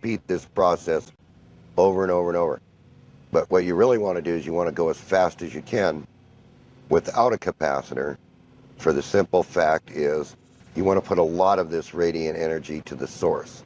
repeat this process over and over and over. But what you really want to do is you want to go as fast as you can without a capacitor, for the simple fact is you want to put a lot of this radiant energy to the source.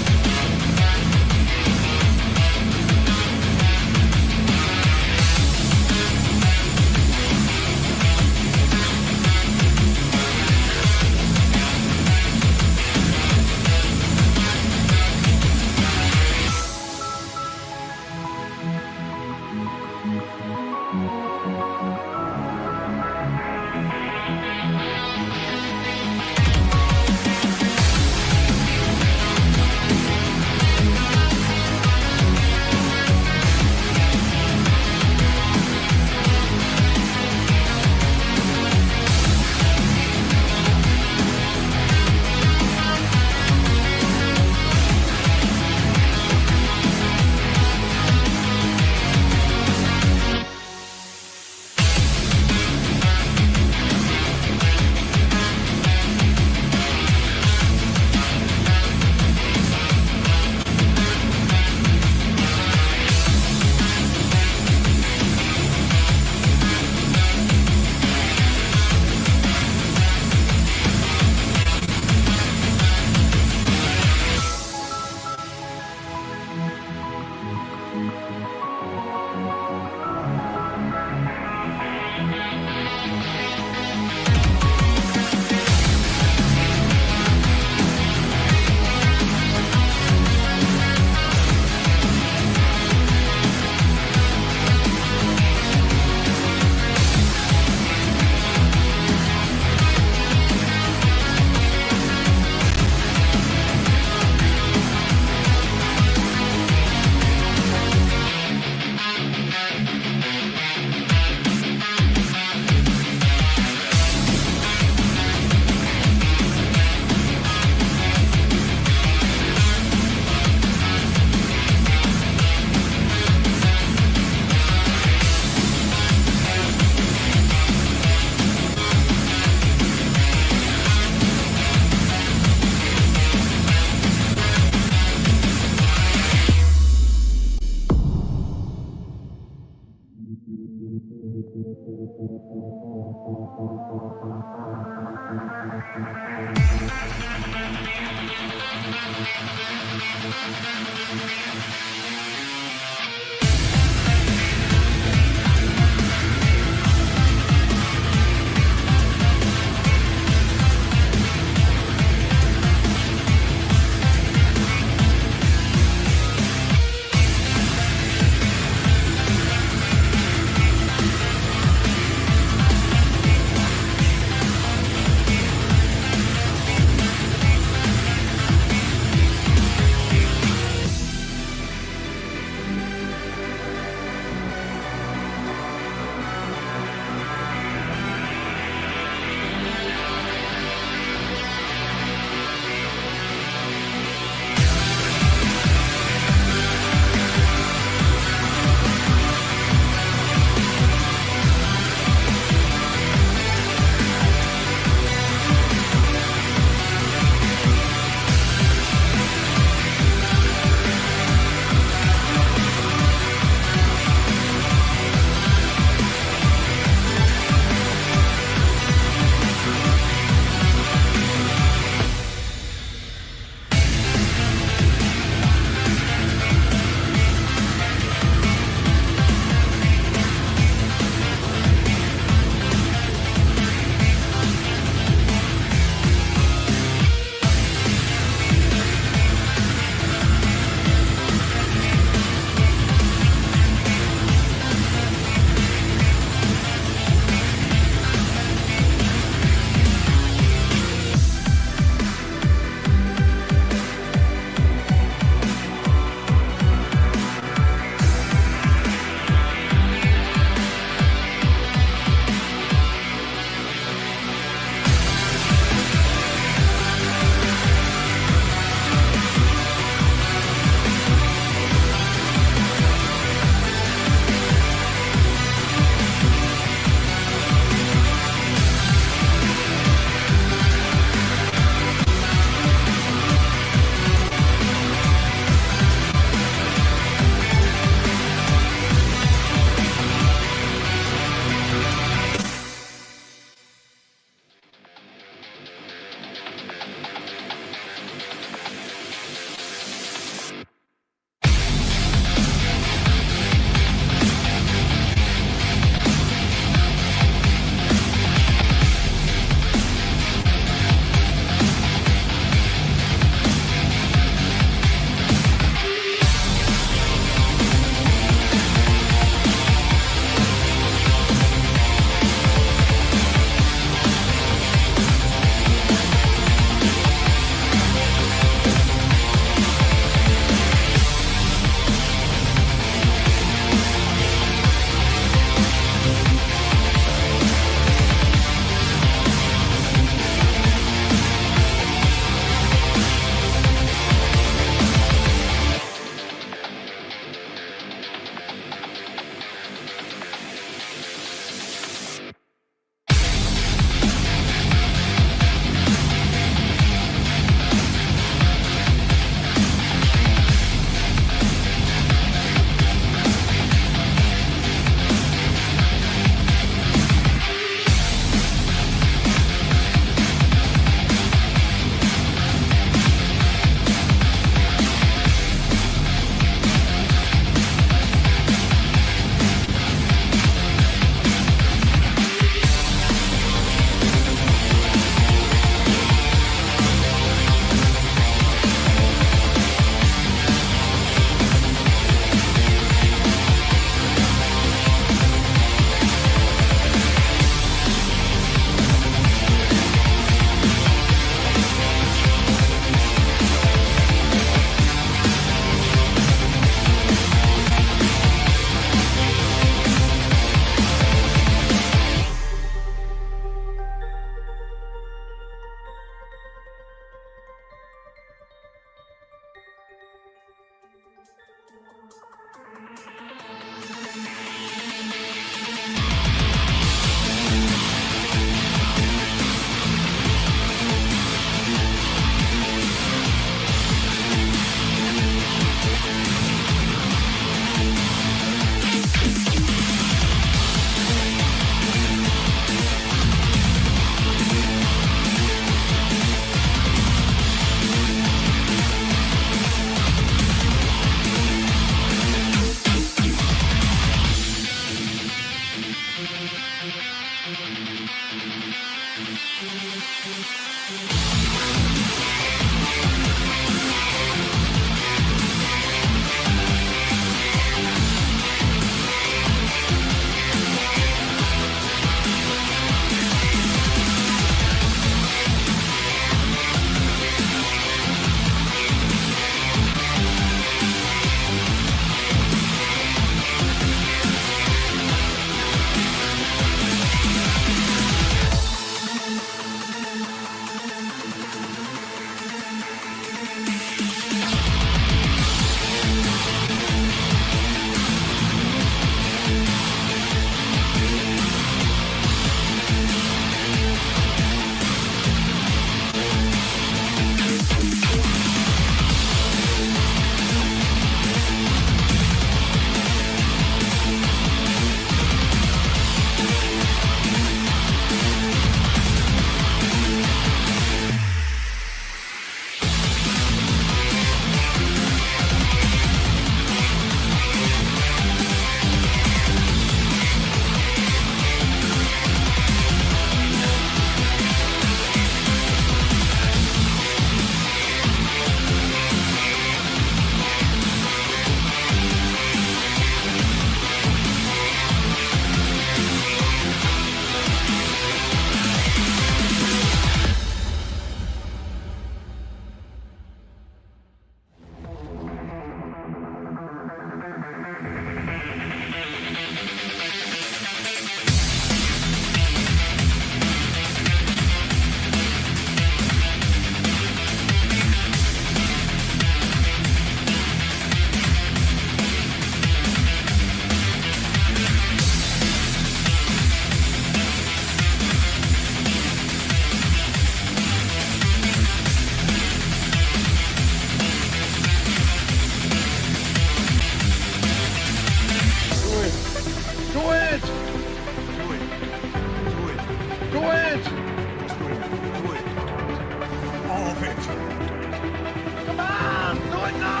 Come on, do it now!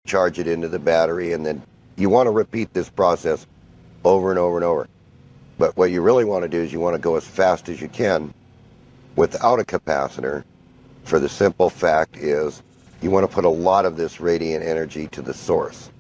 Charge it into the battery, and then you want to repeat this process over and over and over. But what you really want to do is you want to go as fast as you can without a capacitor, for the simple fact is you want to put a lot of this radiant energy to the source.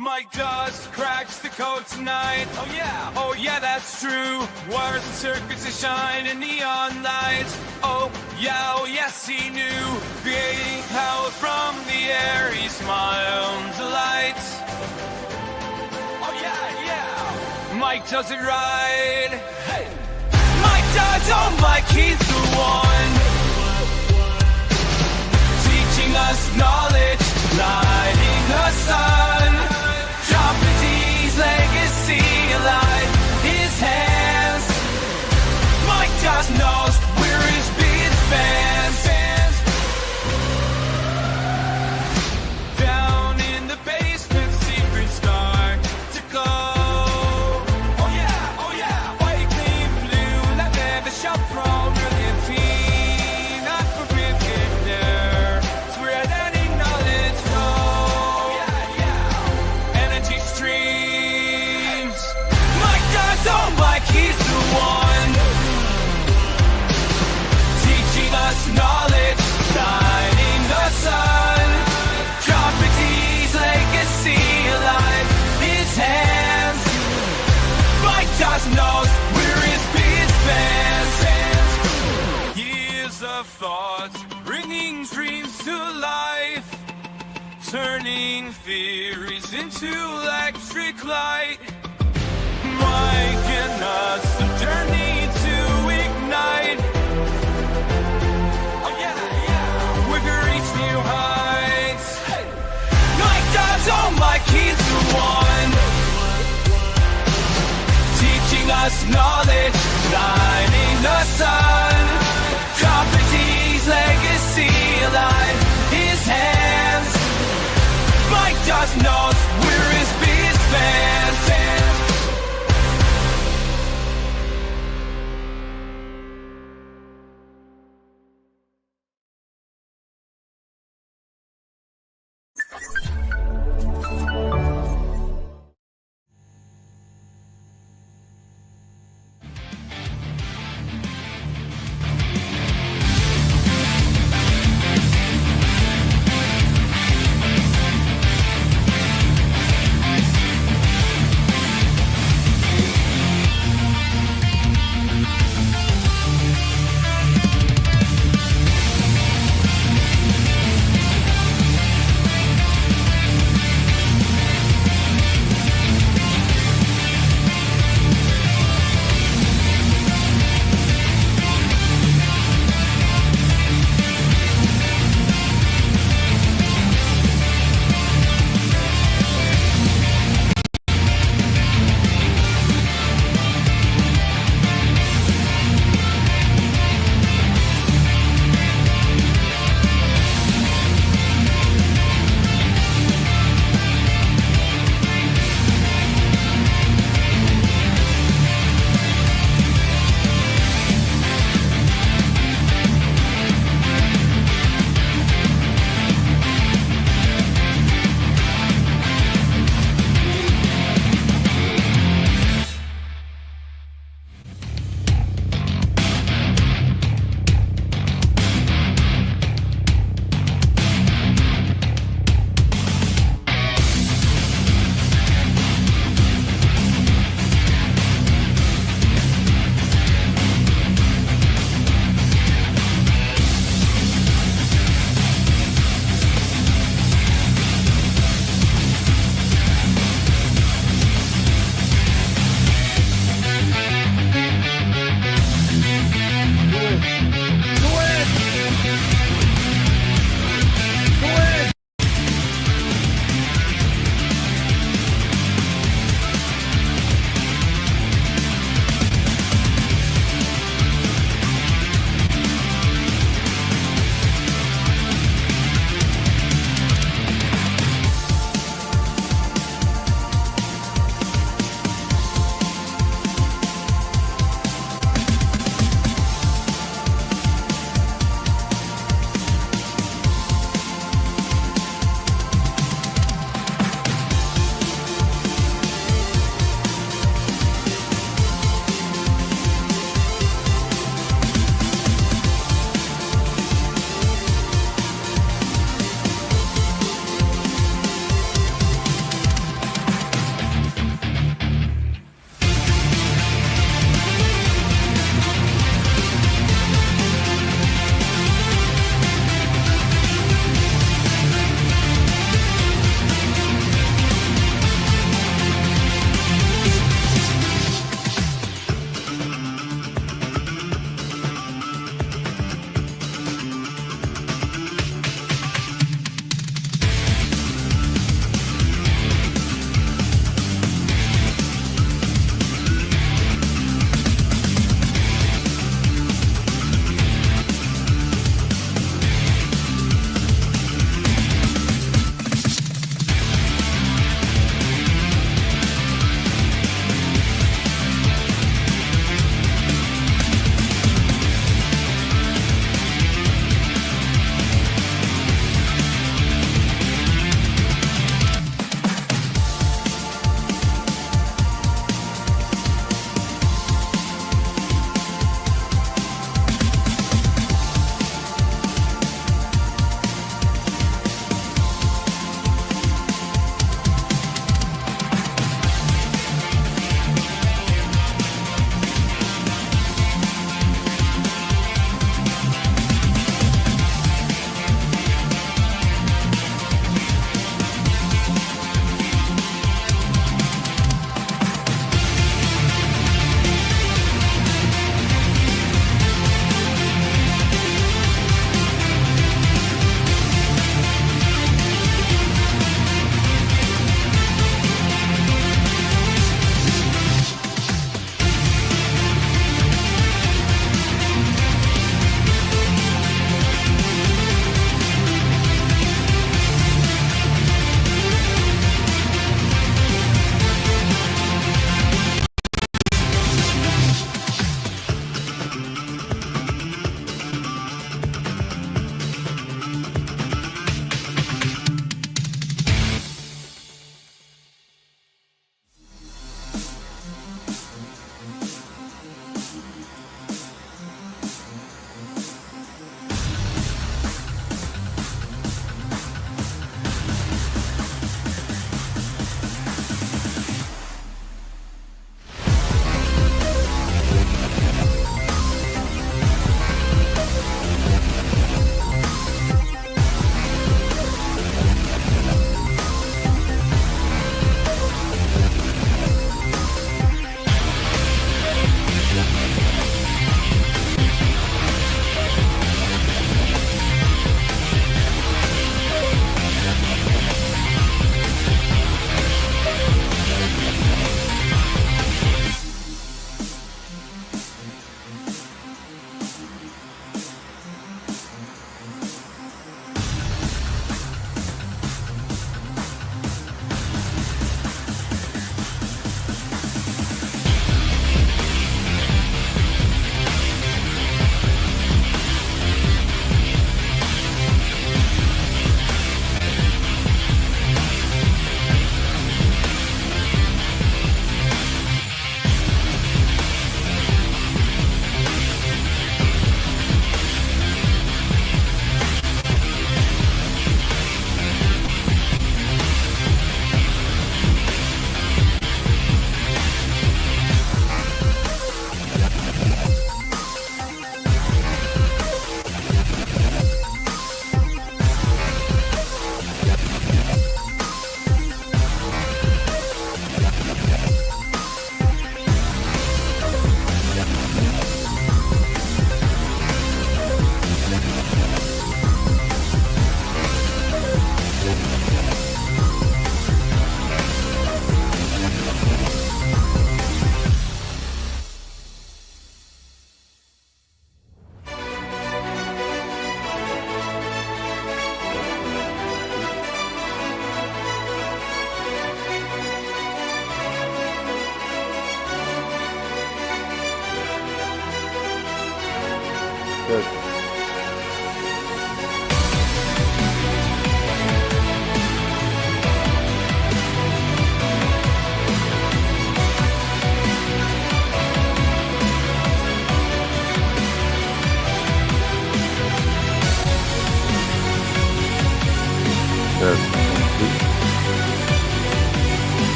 Mike dust cracks the code tonight. Oh yeah, that's true. Wires and circuits that shine in neon lights. Oh yes, he knew. Creating power from the air, he smiled delight. Oh yeah. Mike does it right. Hey. Mike does, oh Mike, he's the one. Teaching us knowledge, lighting the sun. Dropping D's legacy alive, his hands. Mike just knows we're his biggest fans. Down in the basement, secrets start to glow. Oh yeah, white, clean, blue, that never shall from brilliant team. Not forbidden there, so we're letting knowledge flow. Energy streams. Mike does, oh Mike, he's the one. Teaching us knowledge, shining the sun. Dropping D's legacy alive, his hands. Mike just knows we're his biggest fans. Years of thoughts, bringing dreams to life. Turning theories into electric light. Mike and us, a journey to ignite. Oh yeah, we've reached new heights. Hey. Mike does, oh Mike, he's the one. Teaching us knowledge, lighting the sun. Dropping D's legacy alive, his hands. Mike just knows we're his biggest fans.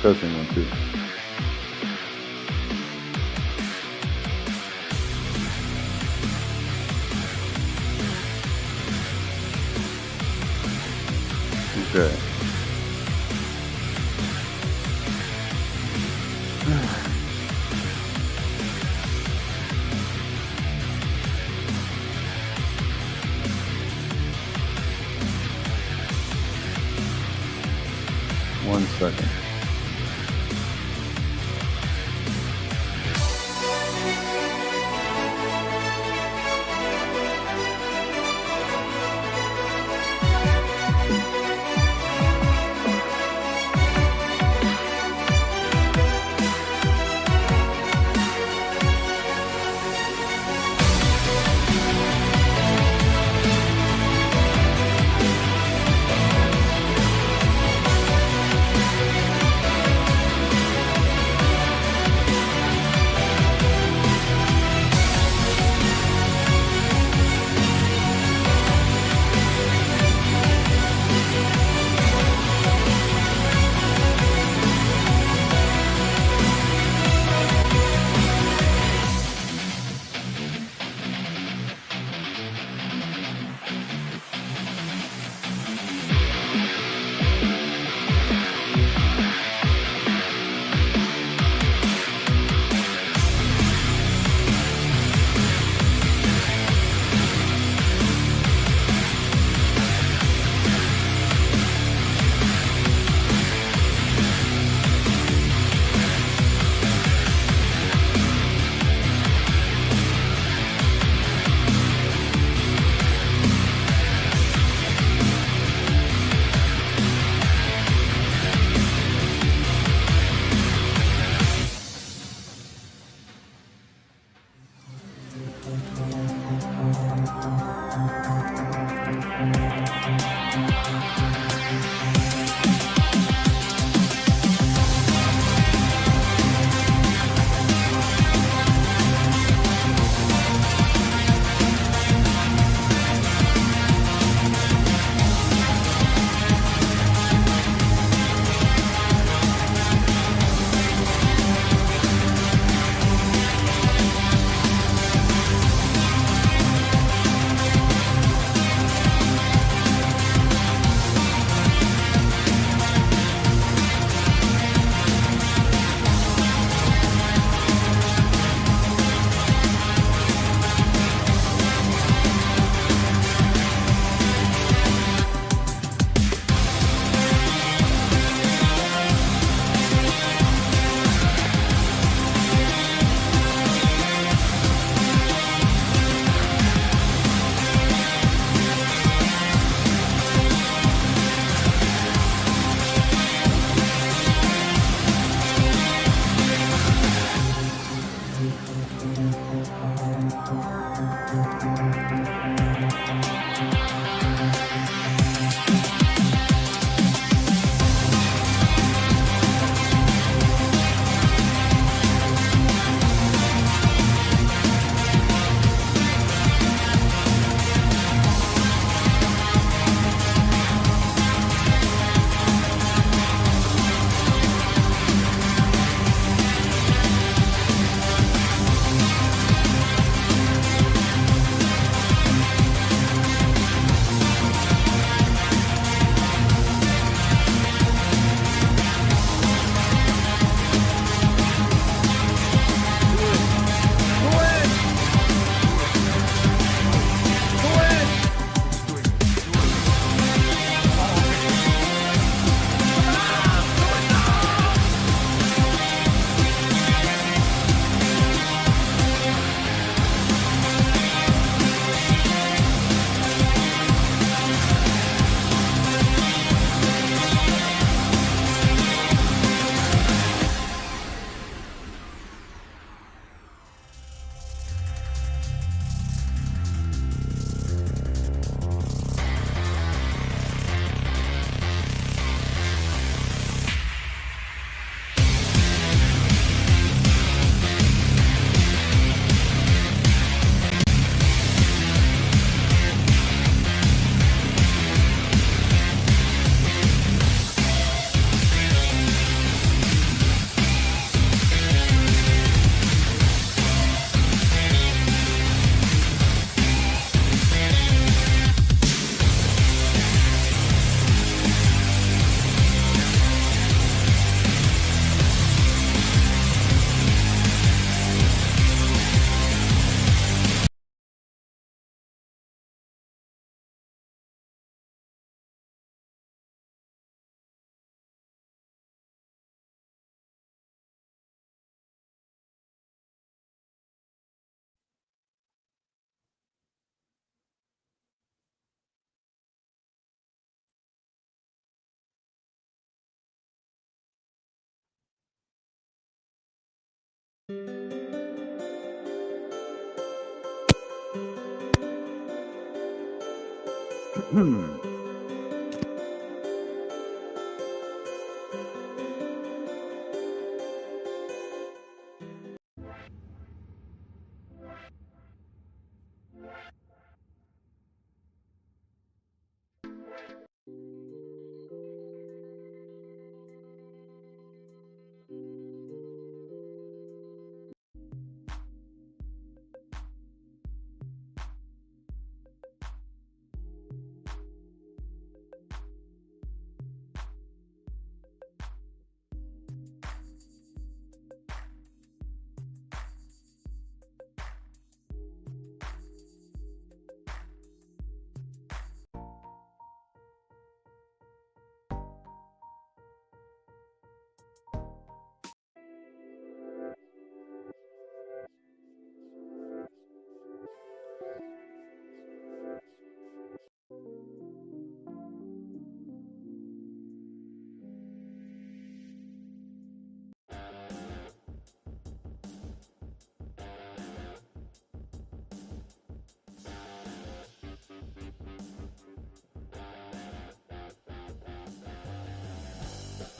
Testing 1, 2. Okay. One second.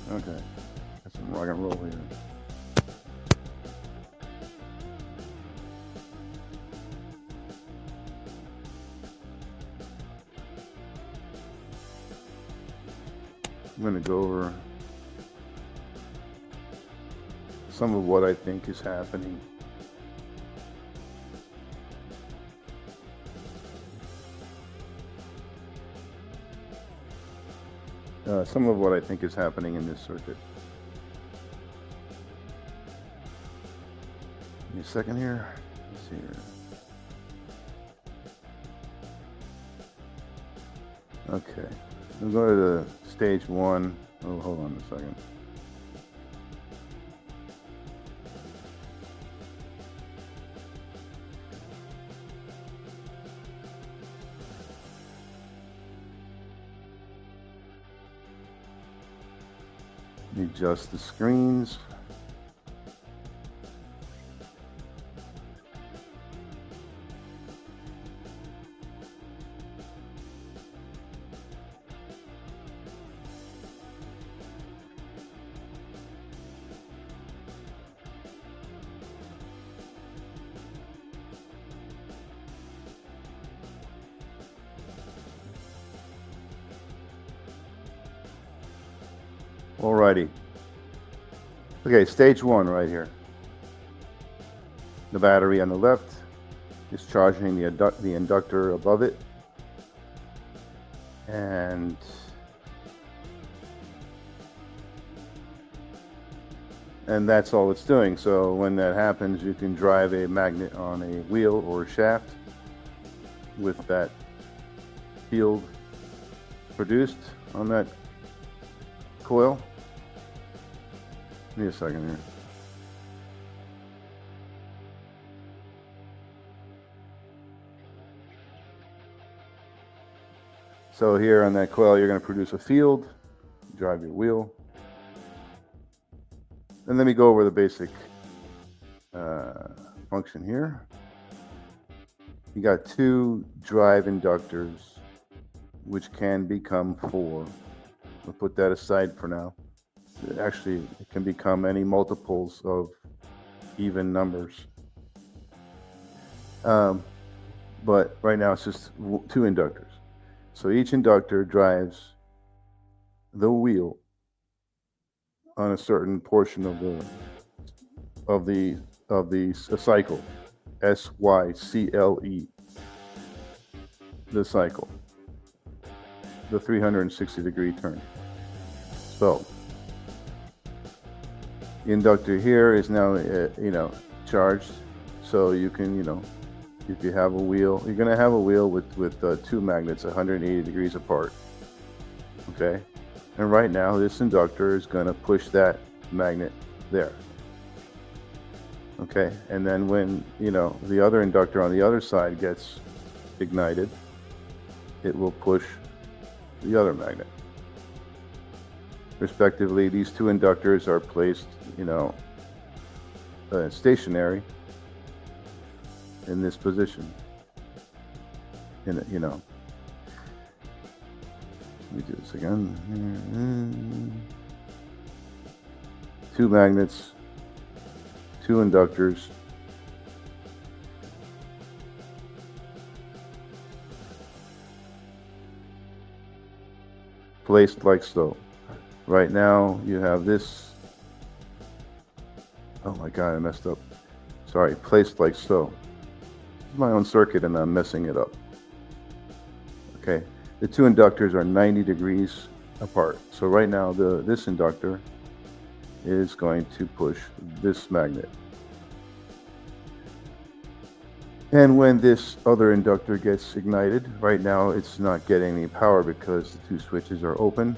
Okay, got some rock and roll here. I'm going to go over some of what I think is happening. Some of what I think is happening in this circuit. Give me a second here. Let's see here. Okay, we'll go to the stage one. Oh, hold on a second. Adjust the screens. Alrighty. Okay, stage one right here. The battery on the left is charging the inductor above it. And that's all it's doing. So when that happens, you can drive a magnet on a wheel or a shaft with that field produced on that coil. Give me a second here. So here on that coil, you're going to produce a field, drive your wheel. And let me go over the basic function here. You got two drive inductors, which can become four. We'll put that aside for now. Actually, it can become any multiples of even numbers. But right now it's just two inductors. So each inductor drives the wheel on a certain portion of the cycle, SYCLE, the cycle, the 360-degree turn. So the inductor here is now charged, so you can if you have a wheel, you're going to have a wheel with two magnets 180 degrees apart. Okay, and right now this inductor is going to push that magnet there. Okay, and then when the other inductor on the other side gets ignited, it will push the other magnet. Respectively, these two inductors are placed stationary in this position. Let me do this again. 2 magnets, 2 inductors, placed like so. Right now you have this. Oh my God, I messed up. Sorry, placed like so. This is my own circuit and I'm messing it up. Okay, the 2 inductors are 90 degrees apart. So right now this inductor is going to push this magnet. And when this other inductor gets ignited, right now it's not getting any power because the 2 switches are open.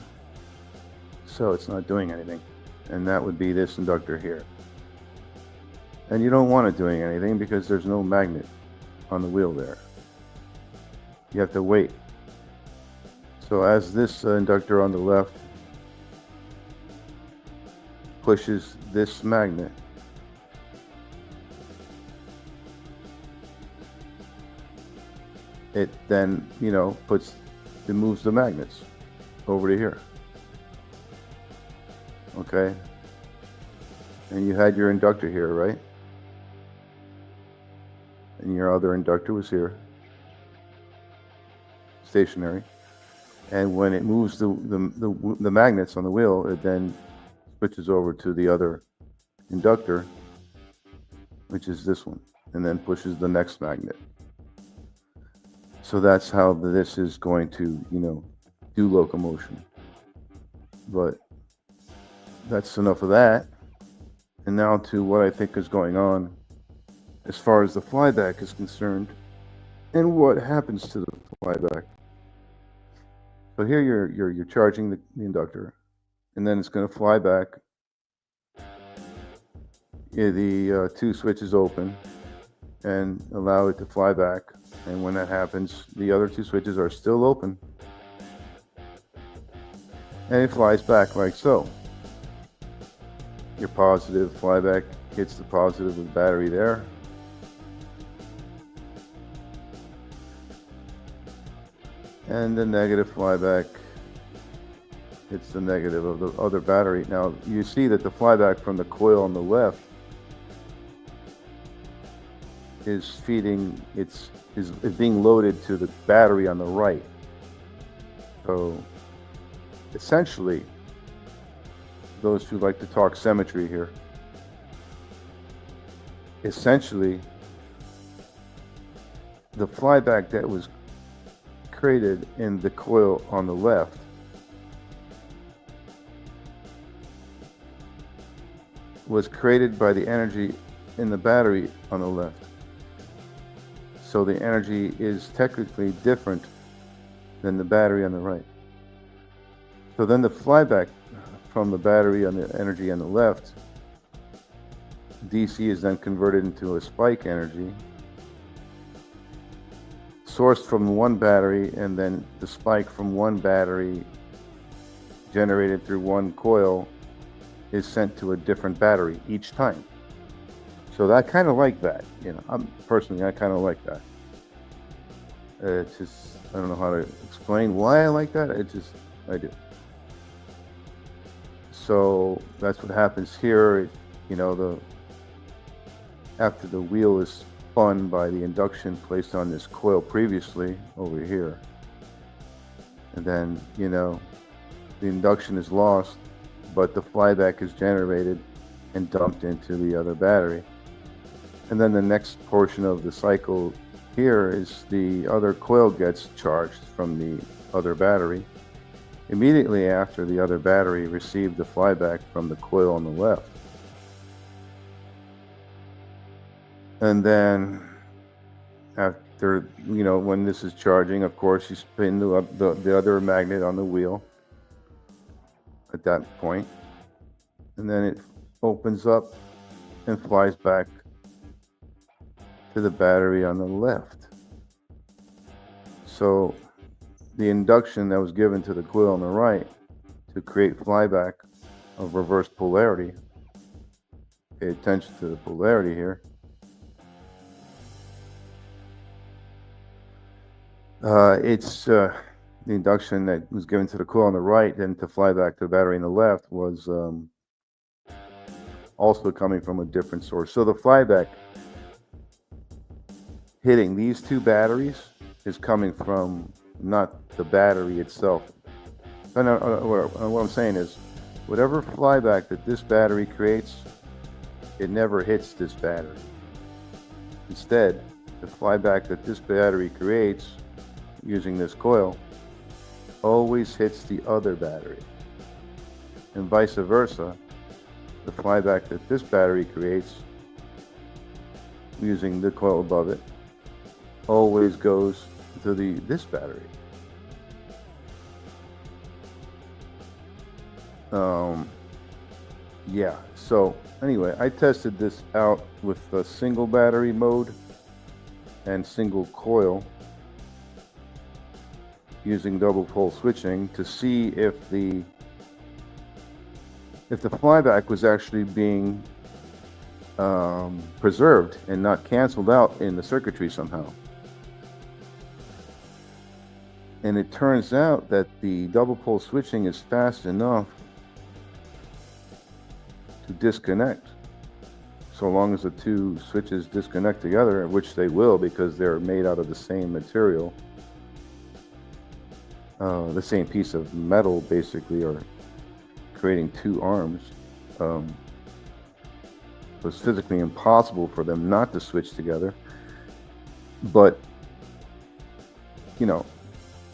So it's not doing anything. And that would be this inductor here. And you don't want it doing anything because there's no magnet on the wheel there. You have to wait. So as this inductor on the left pushes this magnet, it then, it moves the magnets over to here. Okay. And you had your inductor here, right? And your other inductor was here, stationary. And when it moves the magnets on the wheel, it then switches over to the other inductor, which is this one, and then pushes the next magnet. So that's how this is going to, do locomotion. But that's enough of that. And now to what I think is going on as far as the flyback is concerned and what happens to the flyback. So here you're charging the inductor, and then it's going to fly back. The 2 switches open and allow it to fly back. And when that happens, the other 2 switches are still open. And it flies back like so. Your positive flyback hits the positive of the battery there. And the negative flyback hits the negative of the other battery. Now you see that the flyback from the coil on the left is feeding, is being loaded to the battery on the right. So essentially, those who like to talk symmetry here, essentially the flyback that was created in the coil on the left was created by the energy in the battery on the left. So the energy is technically different than the battery on the right. So then the flyback from the battery on the energy on the left, DC is then converted into a spike energy, sourced from one battery, and then the spike from one battery generated through one coil is sent to a different battery each time. So I kind of like that, personally, I kind of like that. It's just, I don't know how to explain why I like that. I do. So that's what happens here. After the wheel is spun by the induction placed on this coil previously over here, and then the induction is lost, but the flyback is generated and dumped into the other battery. And then the next portion of the cycle here is the other coil gets charged from the other battery immediately after the other battery received the flyback from the coil on the left. And then after, when this is charging, of course, you spin the other magnet on the wheel at that point. And then it opens up and flies back to the battery on the left. So the induction that was given to the coil on the right to create flyback of reverse polarity pay attention to the polarity here. It's the induction that was given to the coil on the right, then to flyback to the battery on the left was also coming from a different source. So the flyback hitting these two batteries is coming from not the battery itself. What I'm saying is, whatever flyback that this battery creates, it never hits this battery. Instead, the flyback that this battery creates using this coil always hits the other battery. And vice versa, the flyback that this battery creates using the coil above it always goes to this battery. Yeah, so anyway, I tested this out with a single battery mode and single coil using double pole switching to see if the flyback was actually being preserved and not canceled out in the circuitry somehow. And it turns out that the double pole switching is fast enough to disconnect, so long as the two switches disconnect together, which they will because they're made out of the same material, the same piece of metal basically, or creating two arms. It was physically impossible for them not to switch together. But you know,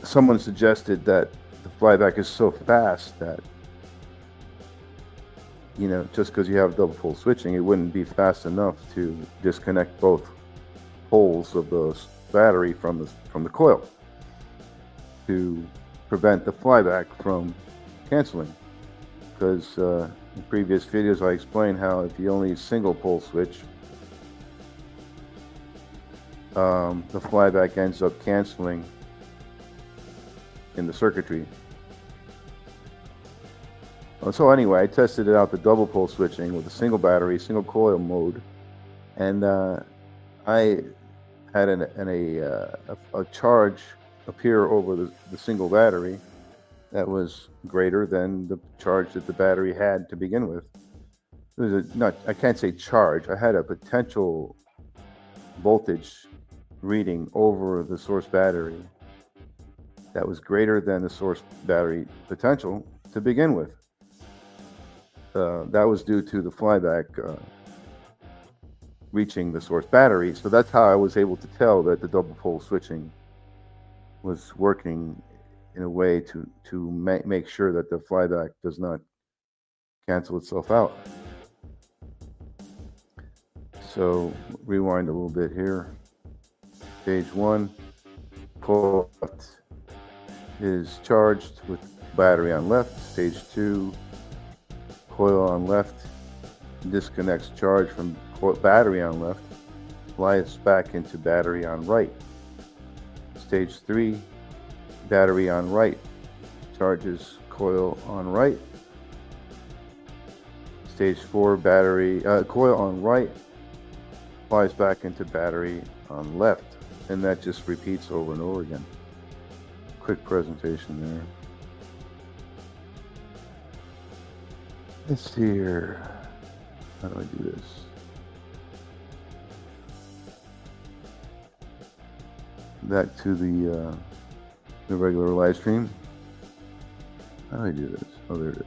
someone suggested that the flyback is so fast that, you know, just because you have double pole switching, it wouldn't be fast enough to disconnect both poles of the battery from the coil to prevent the flyback from canceling. Because in previous videos I explained how if you only single pole switch, the flyback ends up canceling in the circuitry. So anyway, I tested it out, the double pole switching with a single battery, single coil mode, and I had a charge appear over the single battery that was greater than the charge that the battery had to begin with. It was I can't say charge, I had a potential voltage reading over the source battery that was greater than the source battery potential to begin with. That was due to the flyback reaching the source battery. So that's how I was able to tell that the double pole switching was working in a way to make sure that the flyback does not cancel itself out. So rewind a little bit here. Stage 1, coil left is charged with battery on left. Stage 2, coil on left disconnects charge from battery on left, slides back into battery on right. Stage 3, battery on right charges coil on right. Stage 4, battery coil on right flies back into battery on left, and that just repeats over and over again. Quick presentation there. Let's see here. How do I do this? Back to the regular live stream. How do I do this? Oh, there it is.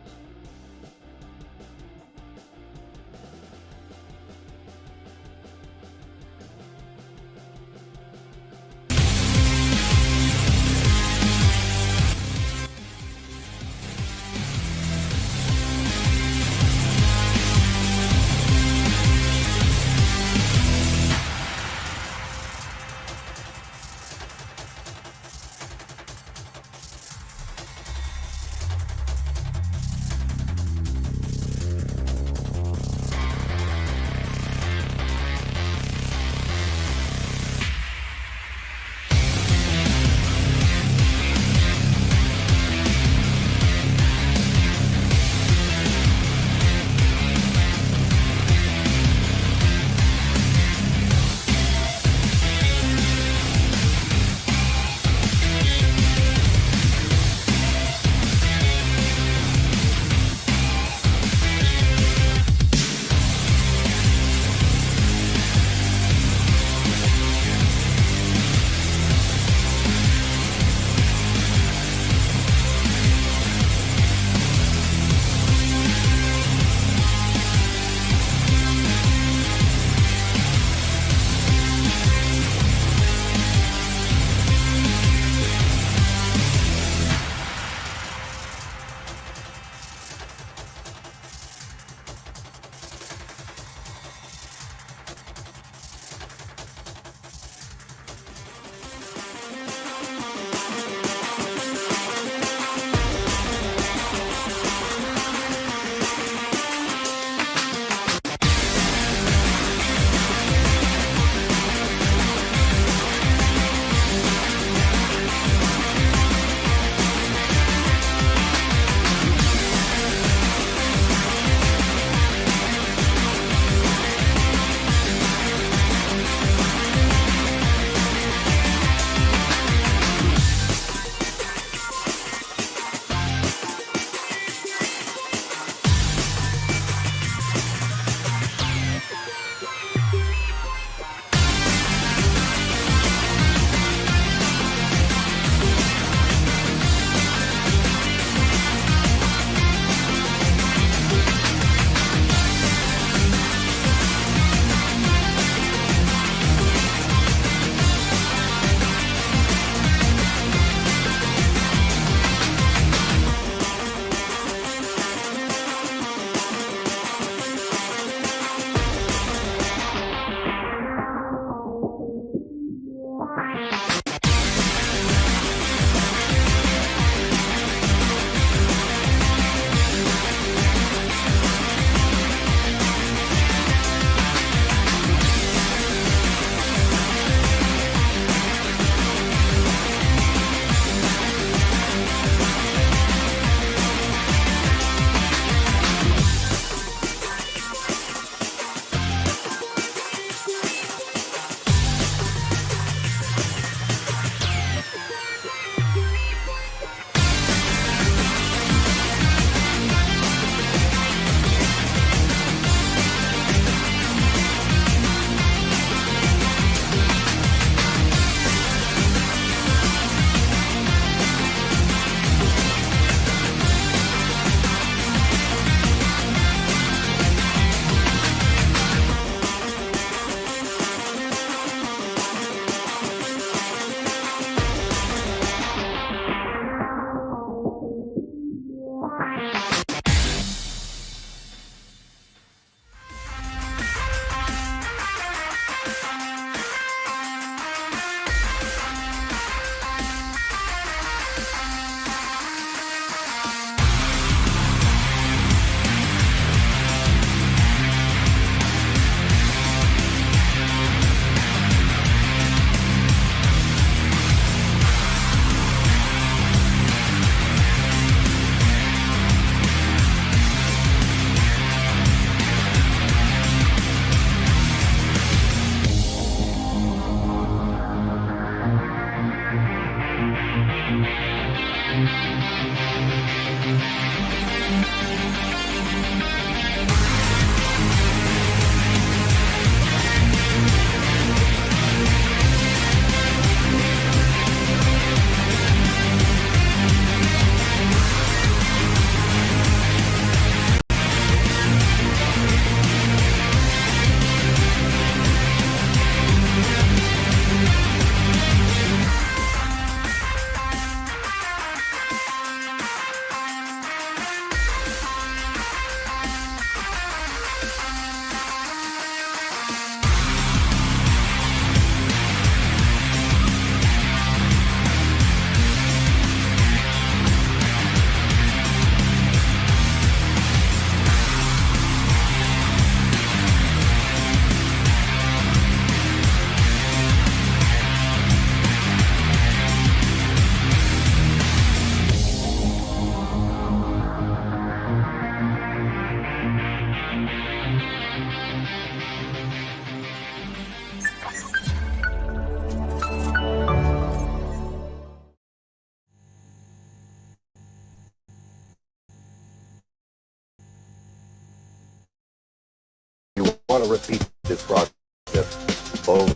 Want to repeat this process over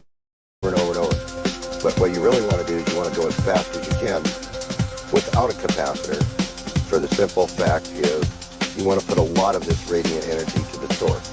and over and over. But what you really want to do is you want to go as fast as you can without a capacitor, for the simple fact is you want to put a lot of this radiant energy to the source.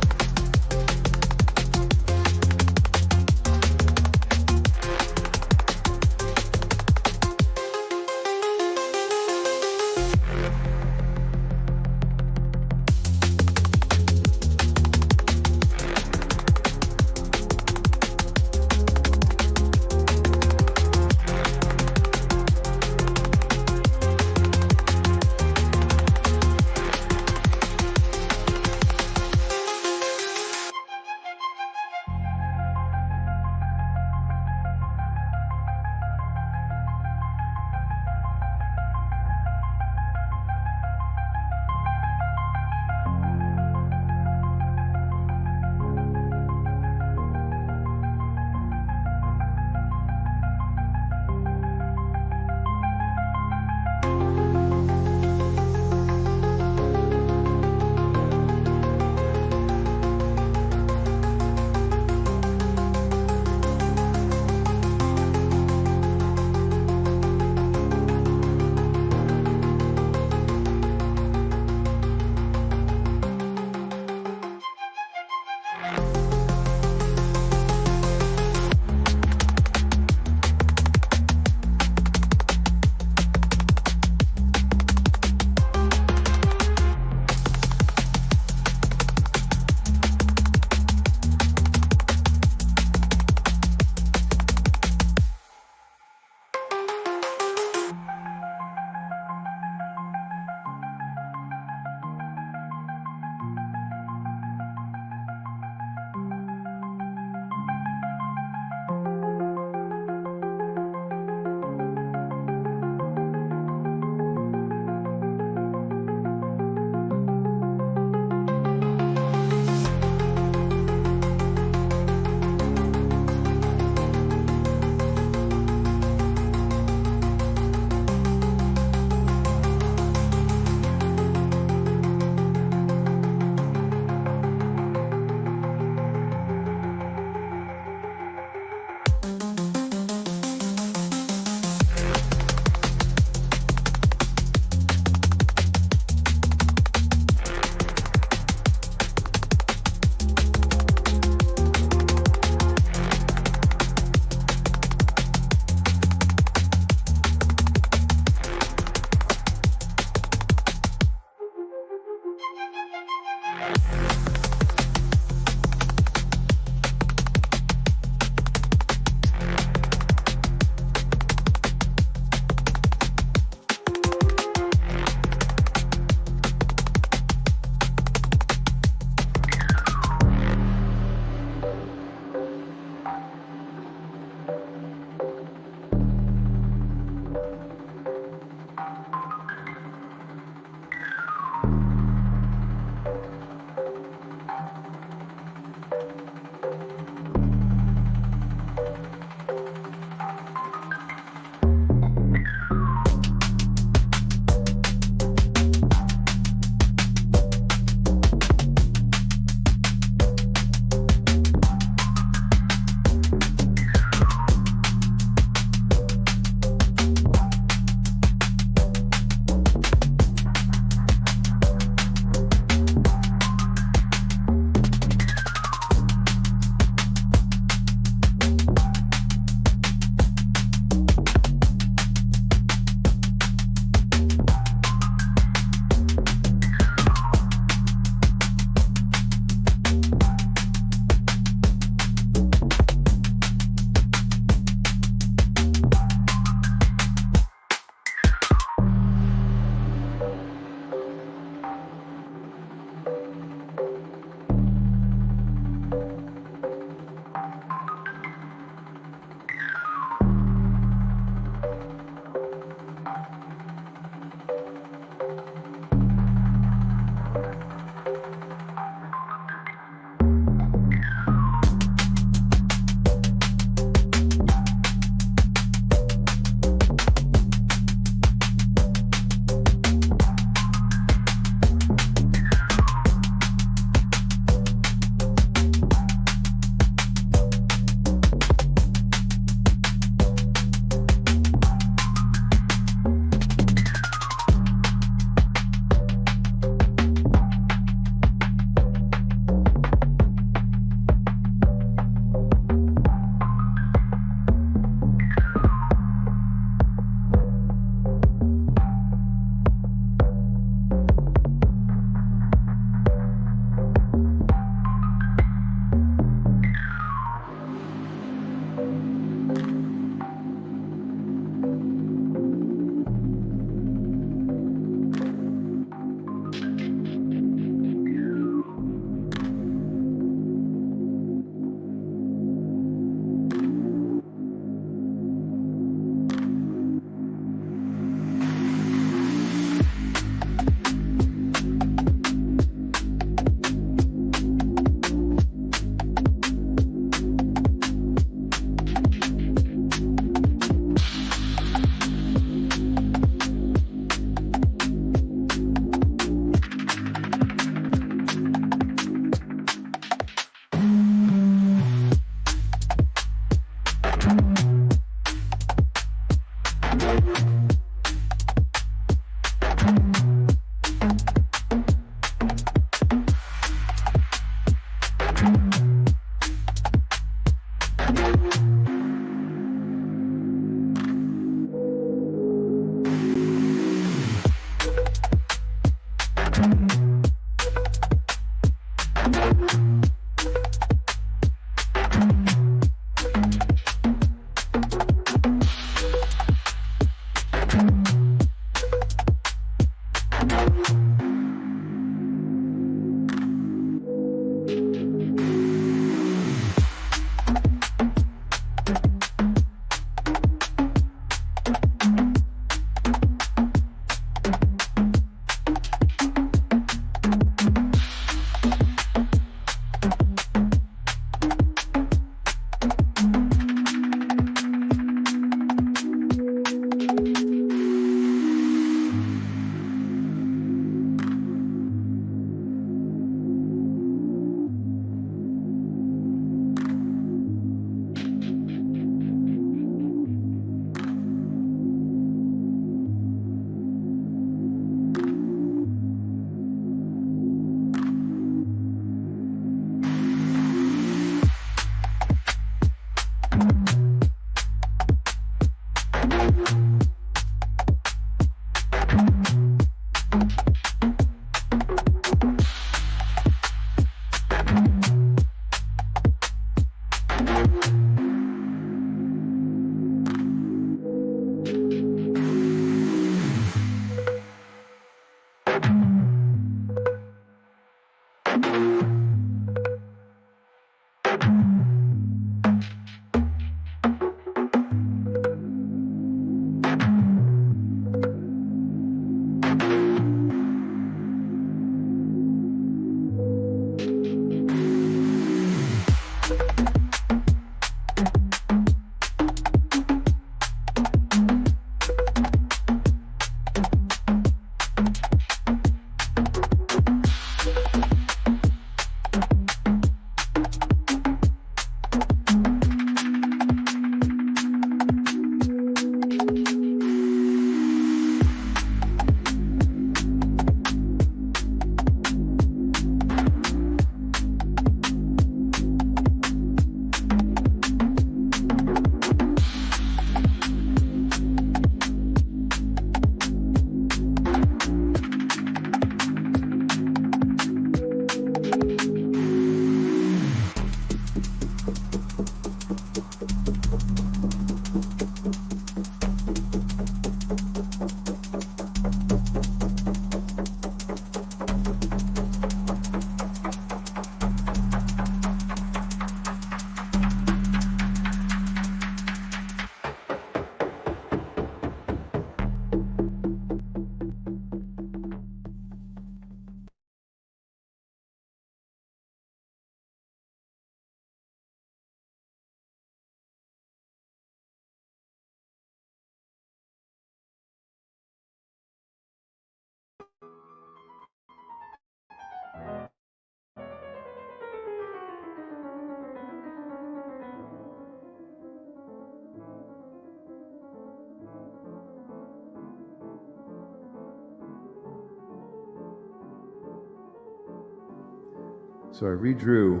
So I redrew,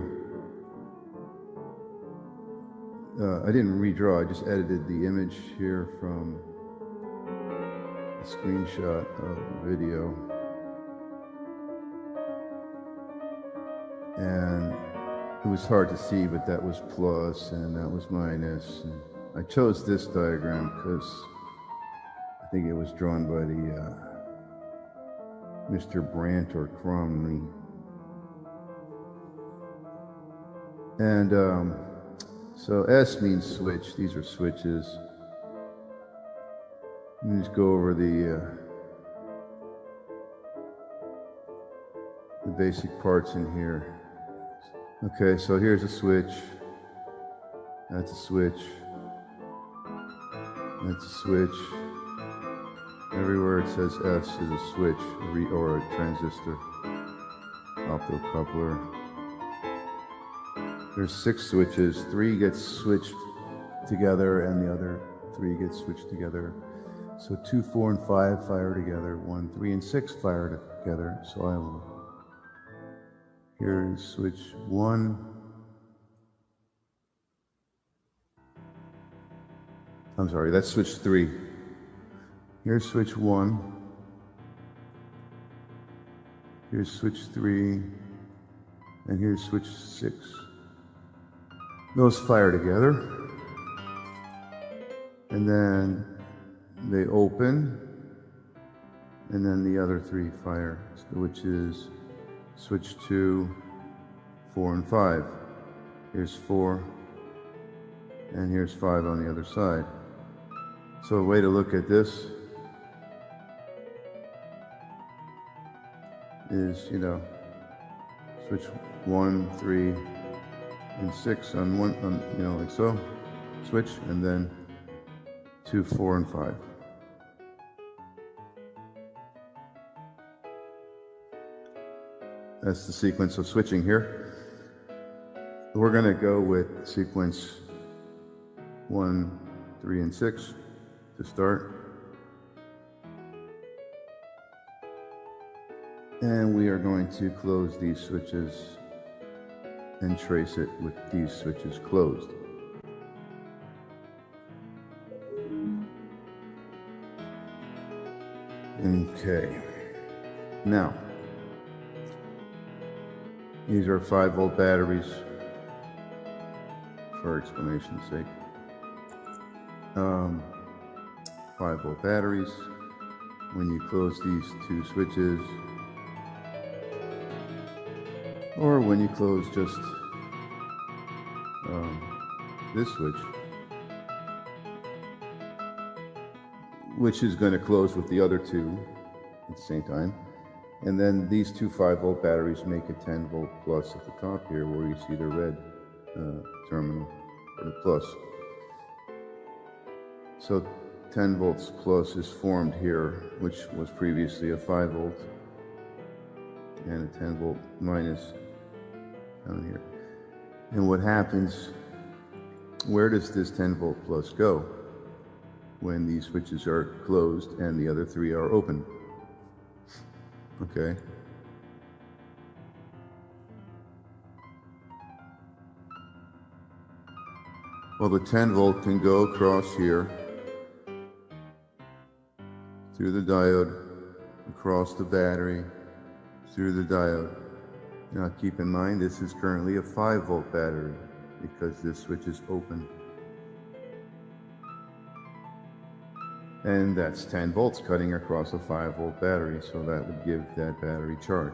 I didn't redraw, I just edited the image here from a screenshot of the video. And it was hard to see, but that was plus and that was minus. And I chose this diagram because I think it was drawn by the Mr. Brandt or Cromley. And so S means switch. These are switches. Let me just go over the basic parts in here. Okay, so here's a switch. That's a switch. That's a switch. Everywhere it says S is a switch or a transistor. Optocoupler. There's 6 switches. 3 get switched together and the other 3 get switched together. So 2, 4, and 5 fire together. 1, 3, and 6 fire together. So I will. Here's switch 1. I'm sorry, that's switch 3. Here's switch 1. Here's switch 3. And here's switch 6. Those fire together. And then they open. And then the other 3 fire, which is switch 2, 4, and 5. Here's 4. And here's 5 on the other side. So a way to look at this is, switch 1, 3, and 6 on one, like so. Switch, and then 2, 4, and 5. That's the sequence of switching here. We're going to go with sequence 1, 3, and 6 to start. And we are going to close these switches and trace it with these switches closed. Okay. Now, these are 5-volt batteries for explanation's sake. 5-volt batteries. When you close these 2 switches, Or when you close just this switch, which is going to close with the other two at the same time. And then these two 5-volt batteries make a 10-volt plus at the top here where you see the red terminal, or the plus. So 10 volts plus is formed here, which was previously a 5-volt, and a 10-volt minus down here. And what happens, where does this 10-volt plus go when these switches are closed and the other three are open? Okay. Well, the 10-volt can go across here, through the diode, across the battery, through the diode. Now keep in mind, this is currently a 5-volt battery because this switch is open. And that's 10 volts cutting across a 5-volt battery, so that would give that battery charge.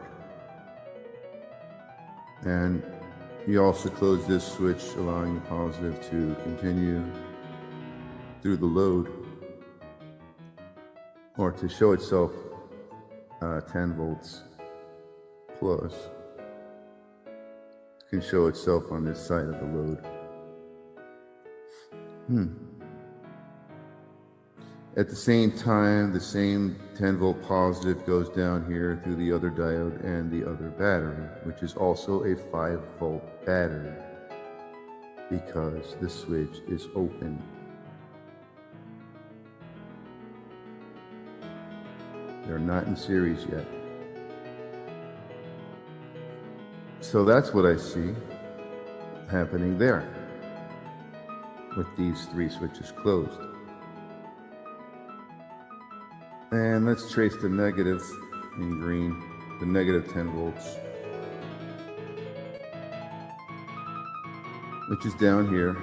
And you also close this switch, allowing the positive to continue through the load, or to show itself 10 volts plus. It can show itself on this side of the load. At the same time, the same 10-volt positive goes down here through the other diode and the other battery, which is also a 5-volt battery, because the switch is open. They're not in series yet. So that's what I see happening there with these three switches closed. And let's trace the negative in green, the negative 10 volts, which is down here.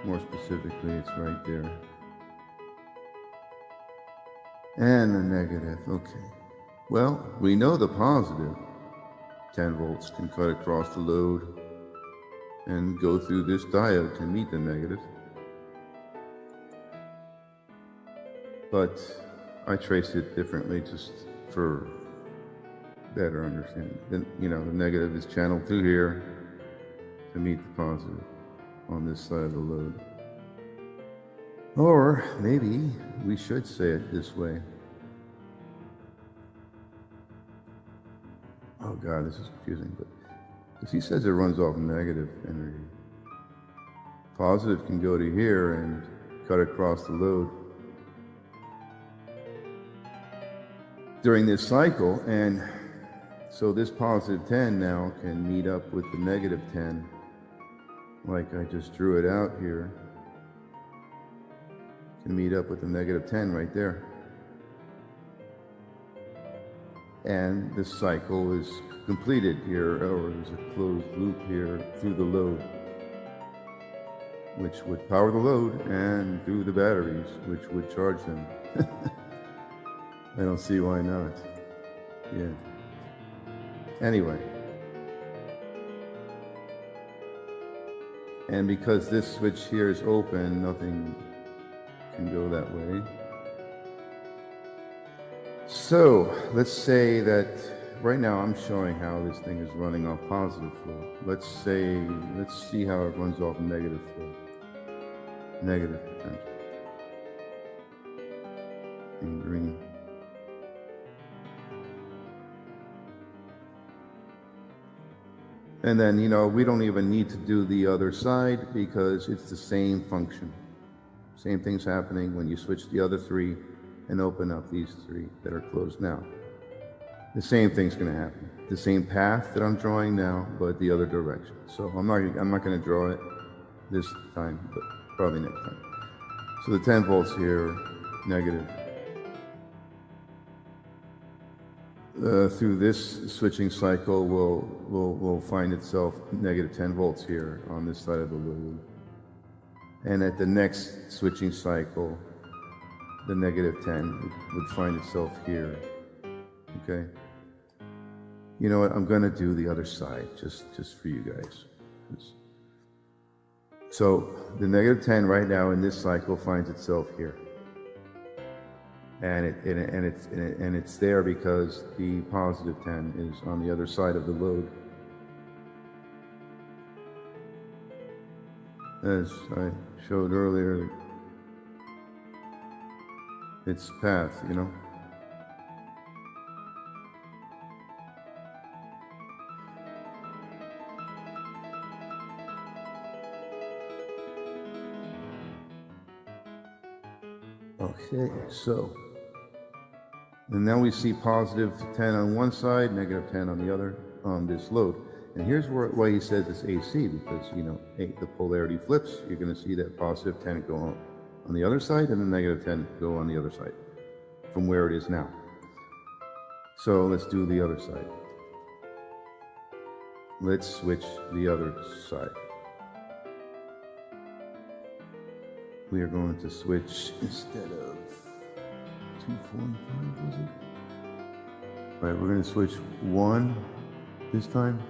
More specifically, it's right there. And the negative, okay. Well, we know the positive 10 volts can cut across the load and go through this diode to meet the negative. But I traced it differently just for better understanding. Then, you know, the negative is channeled through here to meet the positive on this side of the load. Or maybe we should say it this way. Oh God, this is confusing, but because he says it runs off negative energy. Positive can go to here and cut across the load during this cycle, and so this positive 10 now can meet up with the negative 10, like I just drew it out here. Can meet up with the negative 10 right there. And this cycle is completed here, or there's a closed loop here through the load, which would power the load, and through the batteries, which would charge them. I don't see why not. Yeah. Anyway. And because this switch here is open, nothing can go that way. So let's say that right now I'm showing how this thing is running off positive flow. Let's see how it runs off negative flow. Negative potential. In green. And then, you know, we don't even need to do the other side because it's the same function. Same thing's happening when you switch the other three and open up these three that are closed now. The same thing's going to happen. The same path that I'm drawing now, but the other direction. So I'm not going to draw it this time, but probably next time. So the 10 volts here, negative. Through this switching cycle will find itself negative 10 volts here on this side of the load. And at the next switching cycle, the negative 10 would find itself here. Okay? You know what? I'm gonna do the other side just for you guys. So the negative 10 right now in this cycle finds itself here, and it's there because the positive 10 is on the other side of the load. As I showed earlier, its path, you know. Okay, so, and now we see positive 10 on one side, negative 10 on the other on this load. And here's why he says it's AC, because, you know, the polarity flips. You're going to see that positive 10 go on the other side and the negative 10 go on the other side from where it is now. So let's do the other side. Let's switch the other side. We are going to switch instead of 2, 4, and 5, was it? All right, we're going to switch 1 this time.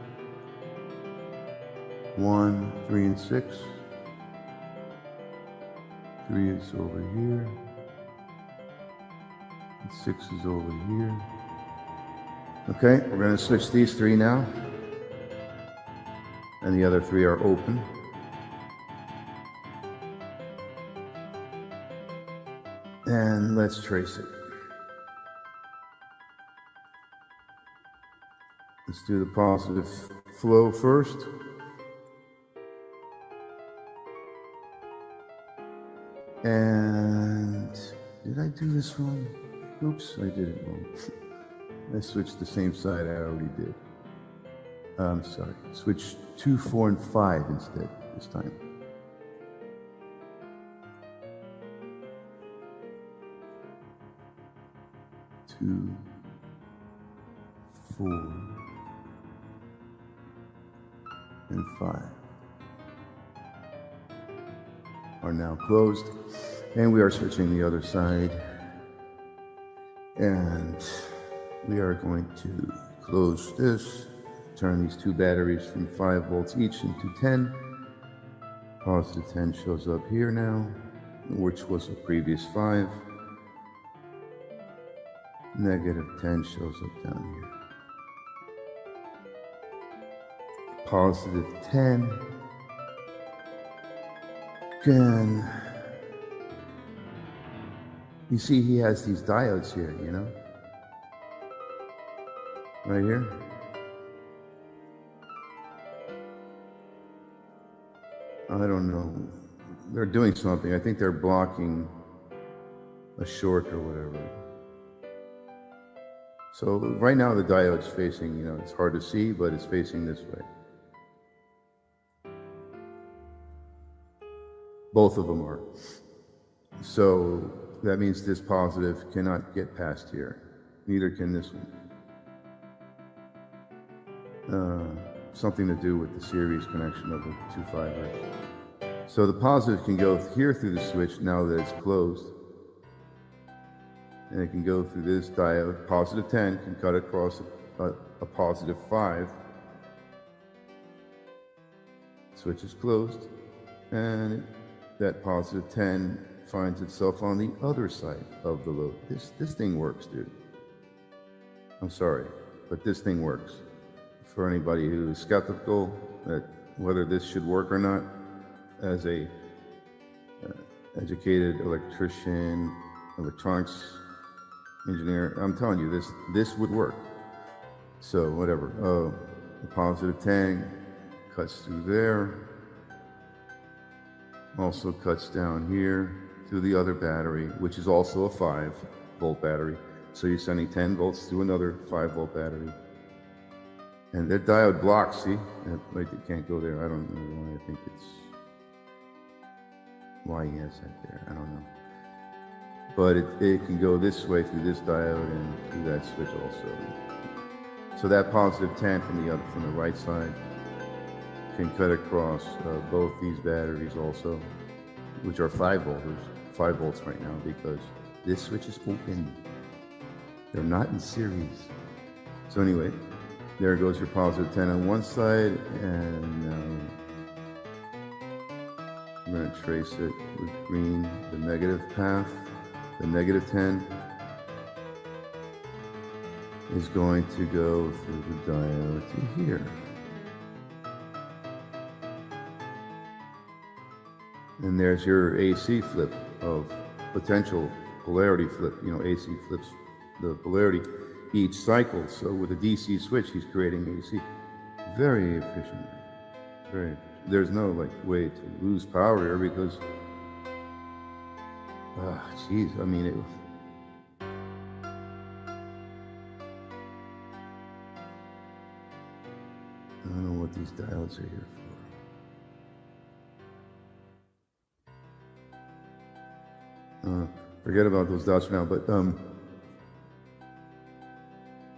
1, 3, and 6. 3 is over here. And 6 is over here. Okay, we're going to switch these 3 now. And the other 3 are open. And let's trace it. Let's do the positive flow first. And did I do this wrong? Oops, I did it wrong. I switched the same side I already did. I'm sorry. Switch 2, 4, and 5 instead this time. 2, 4, and 5 are now closed, and we are switching the other side, and we are going to close this, turn these 2 batteries from 5 volts each into 10. Positive 10 shows up here now, which was the previous 5. Negative 10 shows up down here. Positive 10. Again, you see he has these diodes here, you know? Right here. I don't know. They're doing something. I think they're blocking a short or whatever. So right now the diode's facing, you know, it's hard to see, but it's facing this way. Both of them are. So that means this positive cannot get past here. Neither can this one. Something to do with the series connection of the 2 fibers. So the positive can go here through the switch now that it's closed. And it can go through this diode. Positive 10 can cut across a positive 5. Switch is closed, and that positive 10 finds itself on the other side of the load. This thing works, dude. I'm sorry, but this thing works. For anybody who is skeptical that whether this should work or not, as a educated electrician, electronics engineer, I'm telling you, this would work. So whatever. The positive 10 cuts through there, also cuts down here to the other battery, which is also a 5-volt battery. So you're sending 10 volts to another 5-volt battery. And that diode blocks, see? It can't go there. I don't know why. I think it's why he has that there. I don't know. But it can go this way through this diode and through that switch also. So that positive 10 from the right side can cut across both these batteries also, which are 5 volts right now, because this switch is open. They're not in series. So anyway, There goes your positive 10 on one side, and I'm going to trace it with green, the negative path. The negative 10 is going to go through the diode to here. And there's your AC flip of potential polarity flip. You know, AC flips the polarity each cycle. So with a DC switch, he's creating AC. Very efficient. Very efficient. There's no like way to lose power here because, geez, I mean, I don't know what these diodes are here for. Forget about those dots for now, but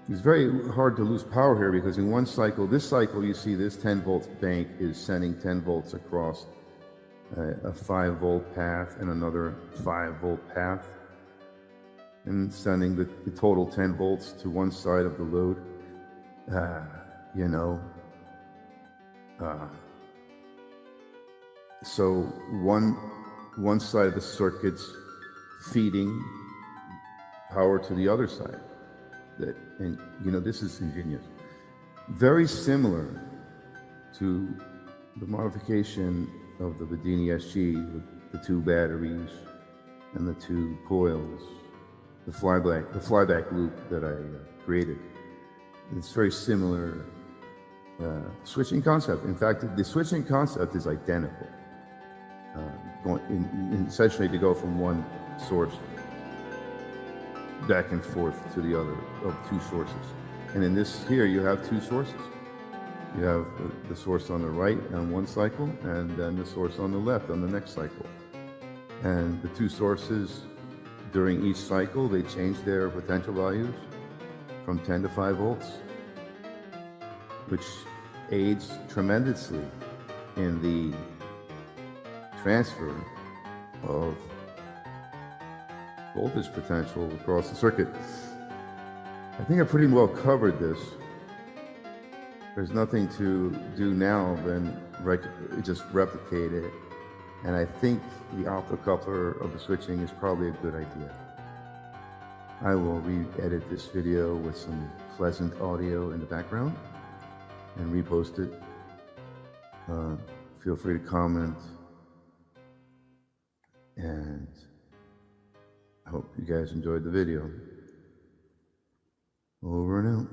it's very hard to lose power here because in one cycle, this cycle, you see this 10 volt bank is sending 10 volts across a 5 volt path and another 5 volt path, and sending the total 10 volts to one side of the load. You know, so one side of the circuit's feeding power to the other side. And you know, this is ingenious. Very similar to the modification of the Bedini SG with the 2 batteries and the 2 coils, the flyback loop that I created. It's very similar switching concept. In fact, the switching concept is identical. Essentially to go from one source back and forth to the other of 2 sources. And in this here, you have 2 sources. You have the source on the right on one cycle, and then the source on the left on the next cycle. And the 2 sources, during each cycle, they change their potential values from 10 to 5 volts, which aids tremendously in the transfer of voltage potential across the circuit. I think I pretty well covered this. There's nothing to do now than just replicate it. And I think the optocoupler of the switching is probably a good idea. I will re-edit this video with some pleasant audio in the background and repost it. Feel free to comment. And I hope you guys enjoyed the video. Over and out.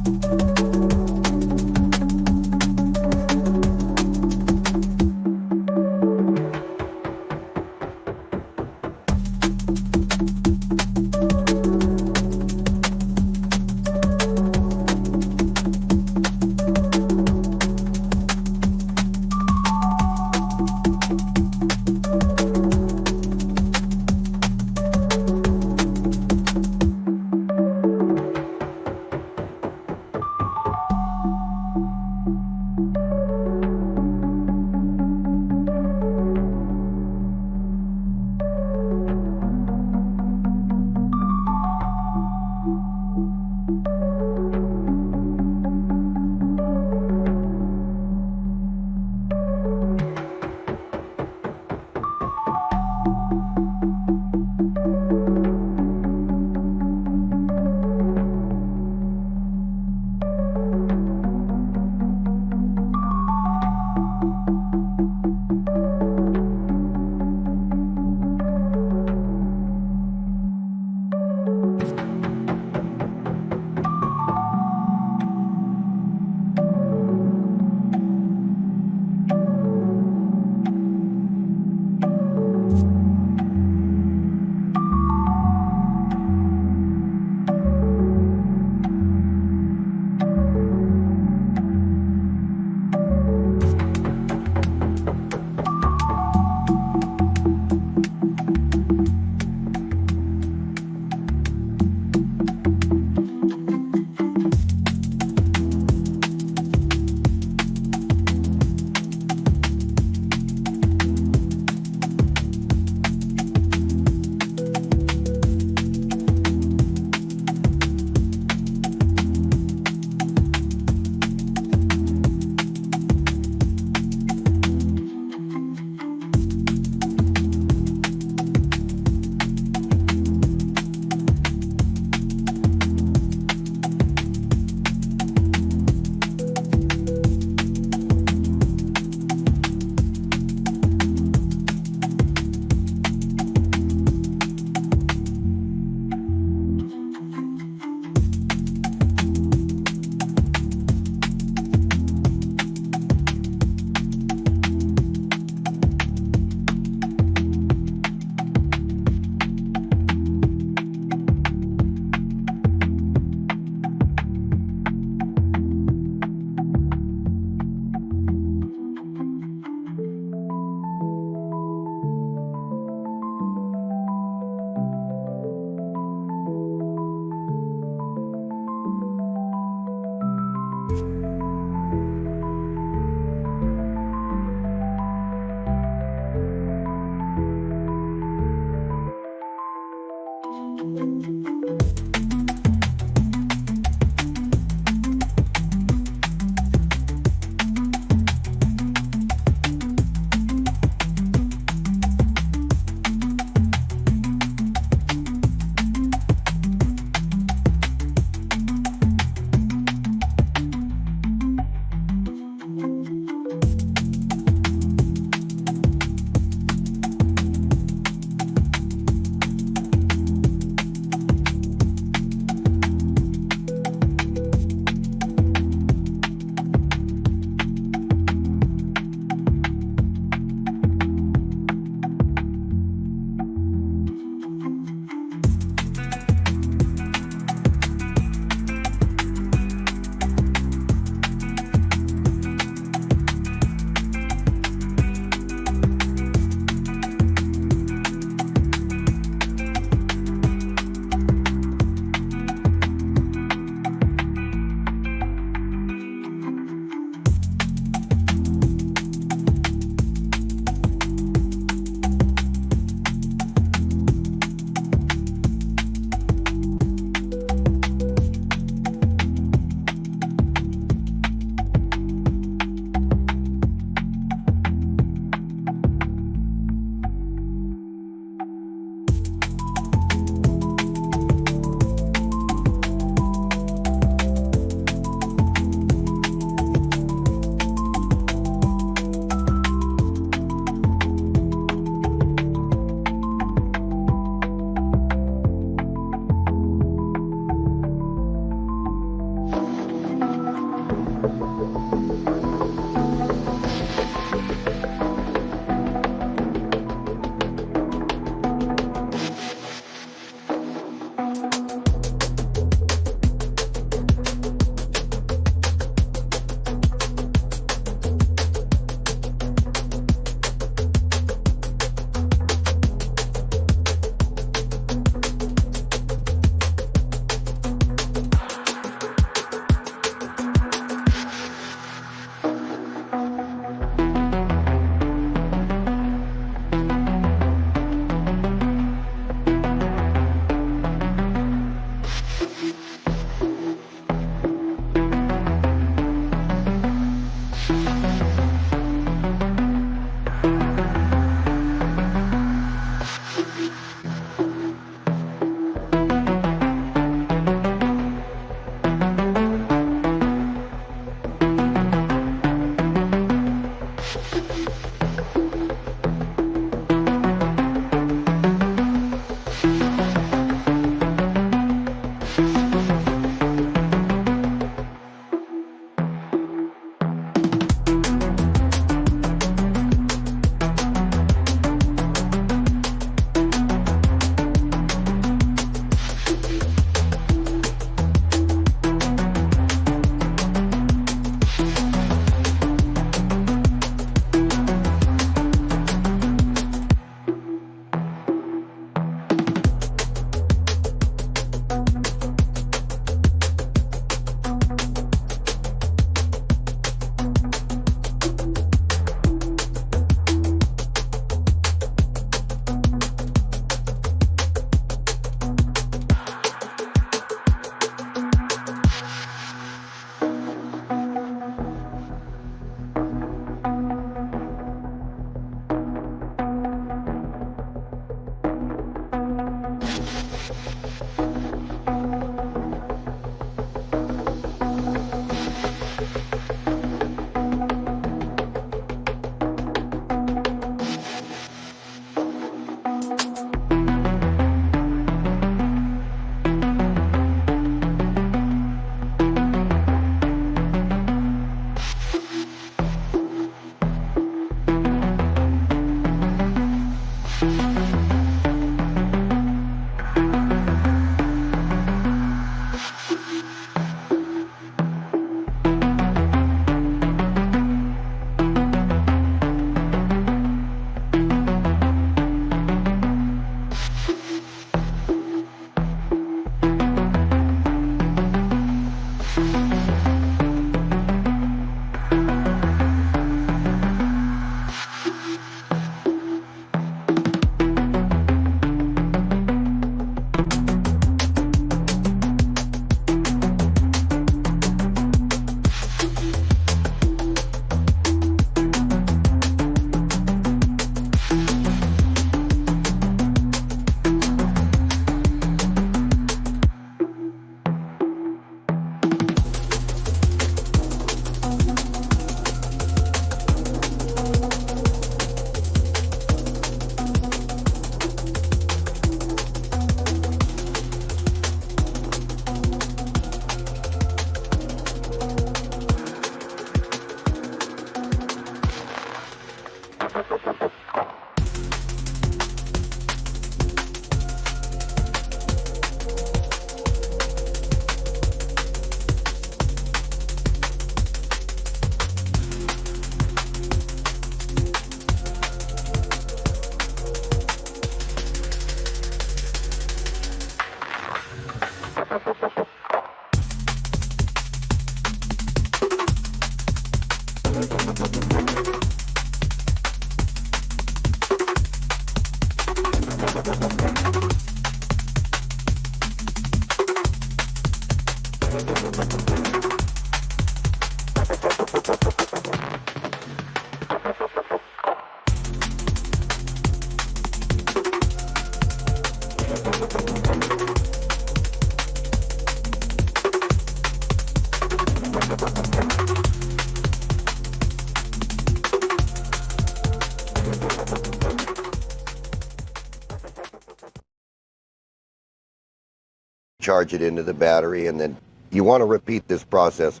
Charge it into the battery, and then you want to repeat this process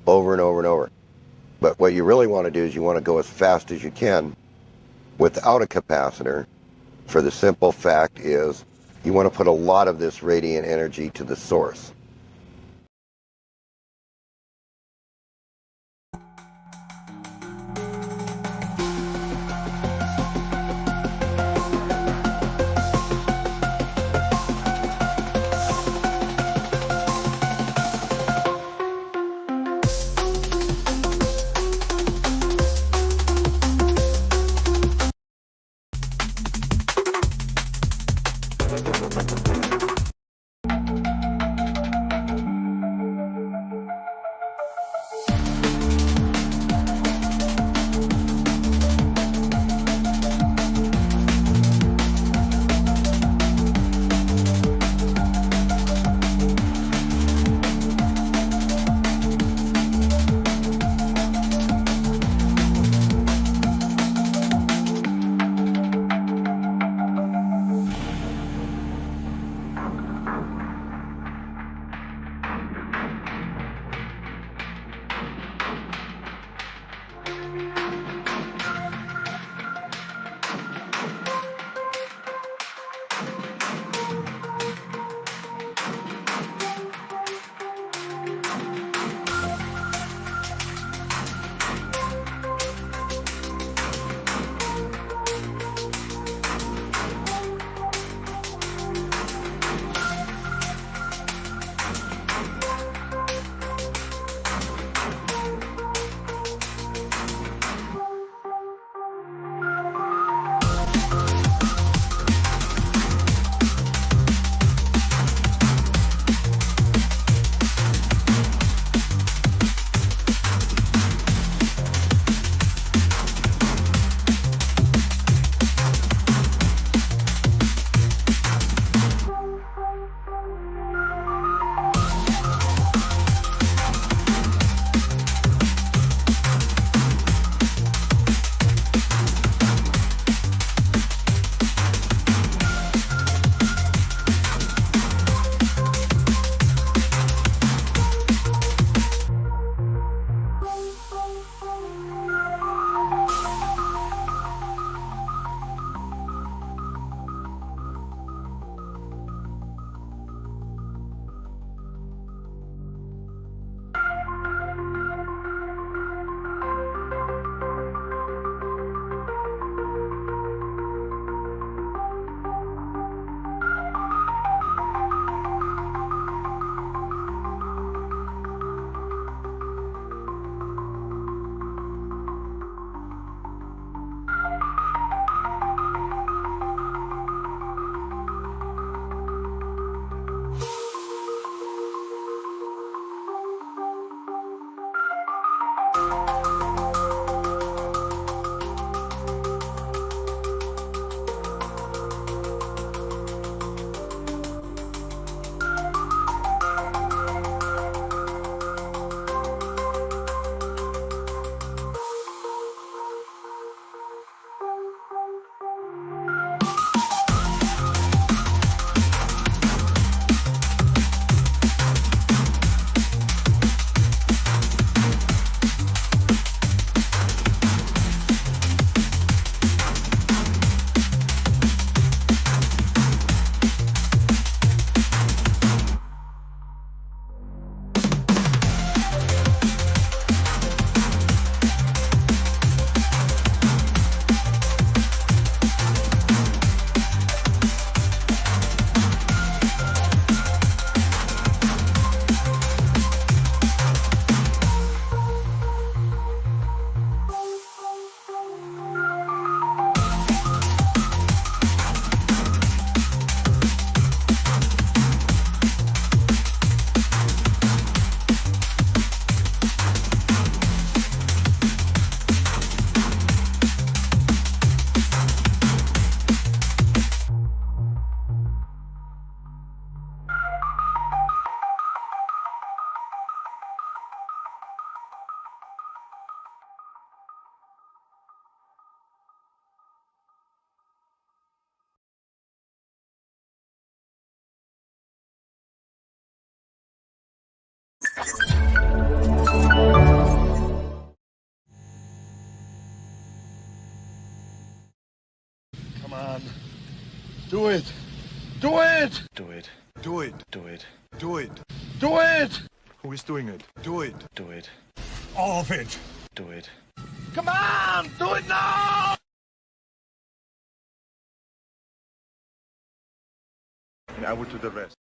over and over and over. But what you really want to do is you want to go as fast as you can without a capacitor, for the simple fact is you want to put a lot of this radiant energy to the source. on. Do it. Do it. Do it. Do it. Do it. Do it. Do it. Who is doing it? Do it. Do it. All of it. Do it. Come on. Do it now. And I will do the rest.